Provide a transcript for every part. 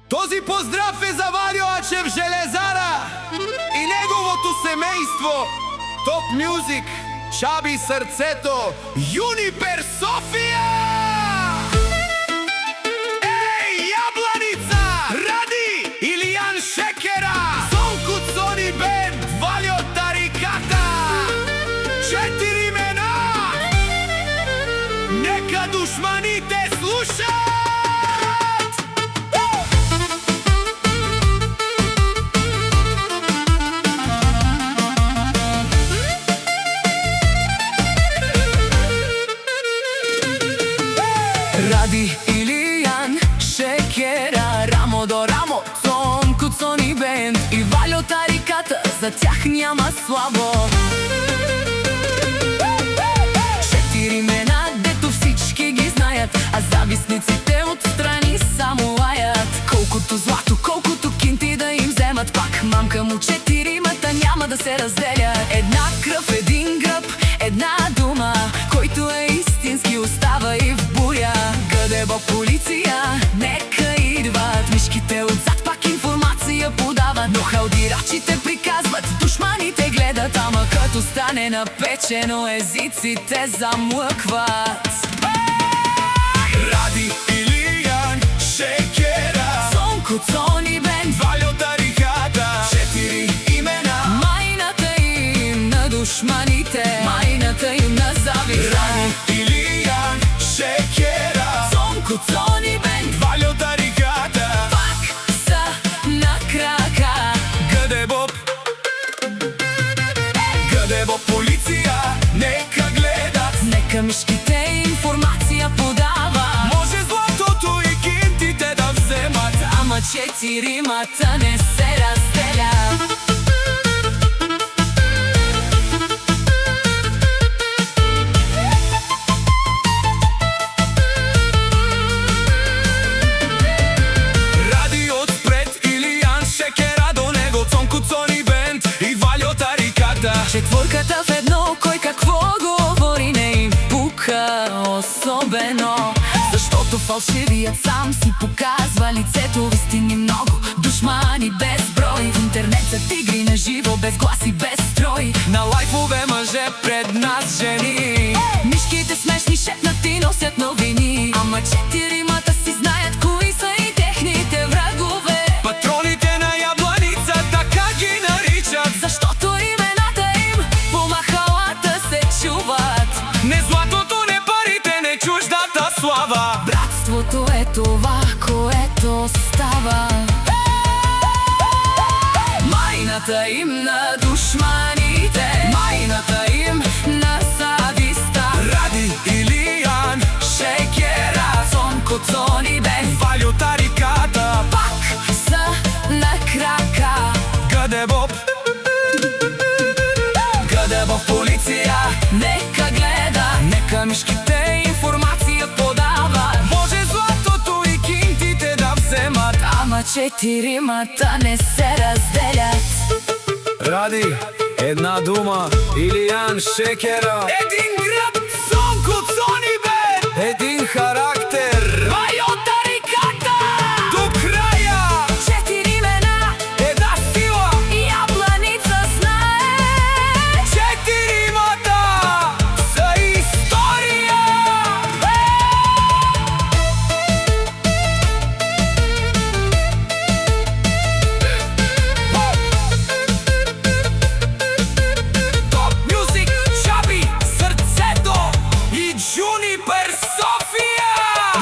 Този поздрав е за Валио Ачев Железара и неговото семейство. Топ Мюзик, Чаби Сърцето, Юнипер София! Ей, Ябланица! Ради, Илиян Шекера, Цонко Цони Бенд, Валио Тариката. 4 имена! Нека душманите слушат! Ради, Илиян Шекера, рамо до рамо, Цонко Цони Бенд и Валио Тариката, за тях няма слабо. 4 имена, дето всички ги знаят, а завистниците отстрани само лаят. Колкото злато, колкото кинти да им вземат, пак мамка му 4-мата няма да се разделя. Една кръв, един гръб, една дума, който е истински остава и в буря. Гъдебо полиция, нека идват, мишките отзад пак информация подават, но халдирачите приказват, душманите гледат, ама като стане напечено езиците замлъкват. Ради, Илиян Шекера, Цонко Цони Бенд, Валио Тариката. 4 имена, майната им на душманите, майната им на завист. Ради, Илиян Шекера, Цонко Цони Бенд, Валио Тариката. пак са на крака. Гъдебо полиция, нека гледат, Нека мишките информация подава, може златото и кинтите да вземат, ама 4-мата не се разделят. Ради отпред, Илиян Шекера, до него Цонко Цони Бенд и Валио Тариката. Четворката в едно, кой какво говори не им пука особено, защото фалшивият сам си показва лицето. В истини много, душмани без брой, в интернет са тигри на живо, без глас и без строй. На лайфове мъже, пред нас жени. Мишките смешни шепнати носят новини, ама 4-мата си знаят кои са и техните врагове. Патроните на Ябланица, така ги наричат, Защото имената им по махалата се чуват. не златото, не парите, не чуждата слава. Братството е това, което става. Майната им на душманите, майната им на зависта. Ради, Илиян Шекера, Цонко Цони Бенд, Валио Тариката. пак са на крака. Гъдебо полиция, Нека гледа, нека мишките информация подава, може златото и кинтите да вземат, ама 4-мата не се разделят. Ради, една дума, Илиян Шекера. Един гръб, Цонко Цони Бенд. Един характер, Валио Тариката, до края. 4 имена, Една сила, Ябланица знае. 4-мата са история. Топ Мюзик, Чаби Сърцето и Юнипер София.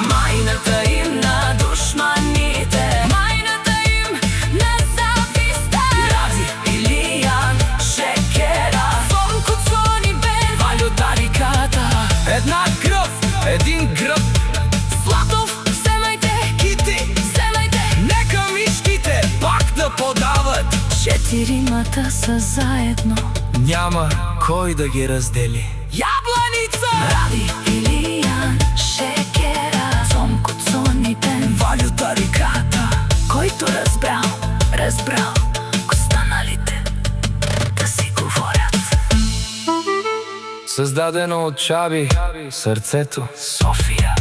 Майната им на душманите, майната им на зависта. Ради, Илиян Шекера, Цонко Цони Бенд, Валио Тариката. Една кръв, един гръб, Златов, вземайте, кити, вземайте. нека мишките пак да подават. 4-мата са заедно. Няма кой да ги раздели. Ябланица! Ради, Илиян Шекера, Цонко Цони Бенд, Валио Тариката. който разбрал, останалите да си говорят. Създадено от Чаби Сърцето, София.